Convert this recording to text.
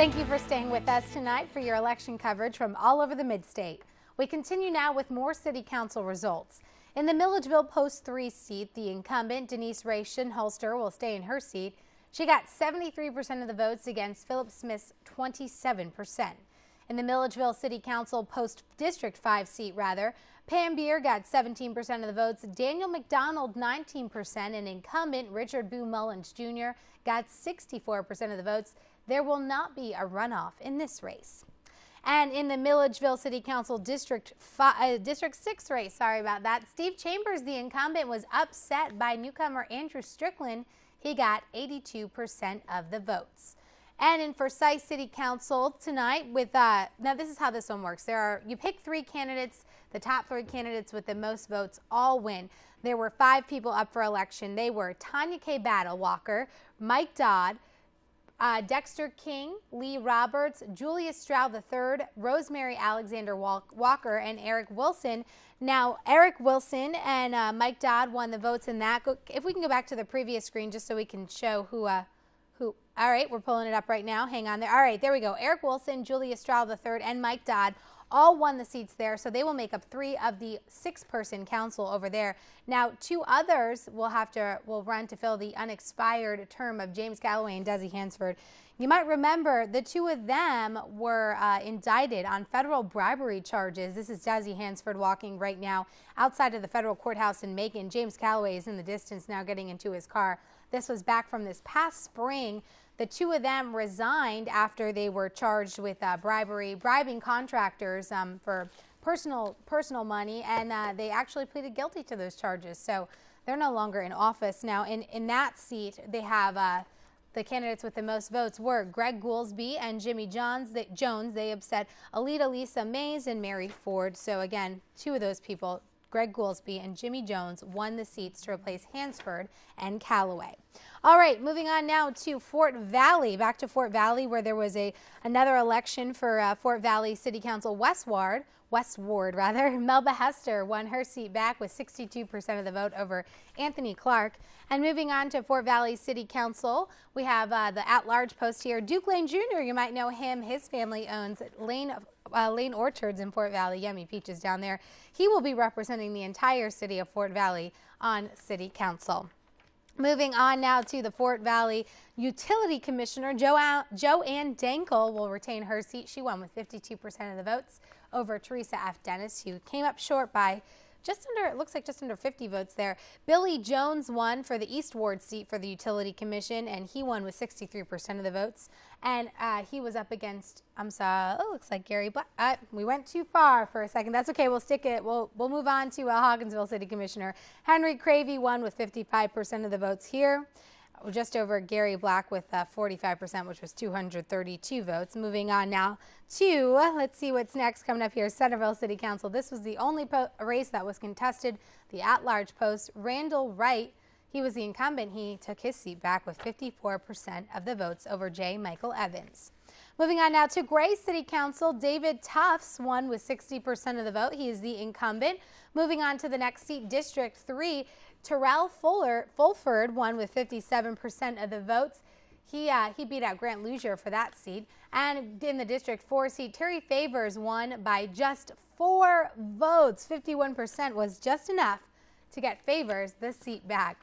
Thank you for staying with us tonight for your election coverage from all over the Mid-State. We continue now with more City Council results. In the Milledgeville Post 3 seat, the incumbent Denise Ray Shinholster will stay in her seat. She got 73% of the votes against Philip Smith's 27%. In the Milledgeville City Council Post District 5 seat, Pam Beer got 17% of the votes, Daniel McDonald 19%, and incumbent Richard Boo Mullins Jr. got 64% of the votes. There will not be a runoff in this race. And in the Milledgeville City Council District 6 race, Steve Chambers, the incumbent, was upset by newcomer Andrew Strickland. He got 82% of the votes. And in Forsyth City Council tonight, now this is how this one works. You pick 3 candidates. The top 3 candidates with the most votes all win. There were 5 people up for election. They were Tanya K. Battlewalker, Mike Dodd, Dexter King, Lee Roberts, Julia Stroud III, Rosemary Alexander Walker, and Eric Wilson. Now, Eric Wilson and Mike Dodd won the votes in that. If we can go back to the previous screen just so we can show who. All right, we're pulling it up right now. Hang on there. All right, there we go. Eric Wilson, Julia Stroud III, and Mike Dodd all won the seats there, so they will make up 3 of the 6-person council over there. Now, 2 others will run to fill the unexpired term of James Calloway and Desi Hansford. You might remember the 2 of them were indicted on federal bribery charges. This is Desi Hansford walking right now outside of the federal courthouse in Macon. James Calloway is in the distance now getting into his car. This was back from this past spring. The 2 of them resigned after they were charged with bribing contractors for personal money, and they actually pleaded guilty to those charges. So they're no longer in office now. In that seat, they have the candidates with the most votes were Greg Goolsby and Jimmy Jones. They upset Alita Lisa Mays and Mary Ford. So again, 2 of those people, Greg Goolsby and Jimmy Jones, won the seats to replace Hansford and Calloway. All right, moving on now to Fort Valley. Back to Fort Valley, where there was another election for Fort Valley City Council West Ward. Melba Hester won her seat back with 62% of the vote over Anthony Clark. And moving on to Fort Valley City Council, we have the at-large post here. Duke Lane Jr., you might know him. His family owns Lane Orchards in Fort Valley. Yummy peaches down there. He will be representing the entire city of Fort Valley on City Council. Moving on now to the Fort Valley Utility Commissioner, Joanne Dankel will retain her seat. She won with 52% of the votes over Teresa F. Dennis, who came up short by it looks like just under 50 votes there. Billy Jones won for the East Ward seat for the Utility Commission, and he won with 63% of the votes. And he was up against, looks like Gary Black. We went too far for a second. That's okay. We'll stick it. We'll move on to Hawkinsville City Commissioner. Henry Cravey won with 55% of the votes here, just over Gary Black with 45%, which was 232 votes. Moving on now to, let's see what's next coming up here, Centerville City Council. This was the only race that was contested, the at-large post. Randall Wright, he was the incumbent. He took his seat back with 54% of the votes over J. Michael Evans. Moving on now to Gray City Council, David Tufts won with 60% of the vote. He is the incumbent. Moving on to the next seat, District 3, Terrell Fulford won with 57% of the votes. He beat out Grant Luzier for that seat. And in the District 4 seat, Terry Favors won by just 4 votes. 51% was just enough to get Favors the seat back.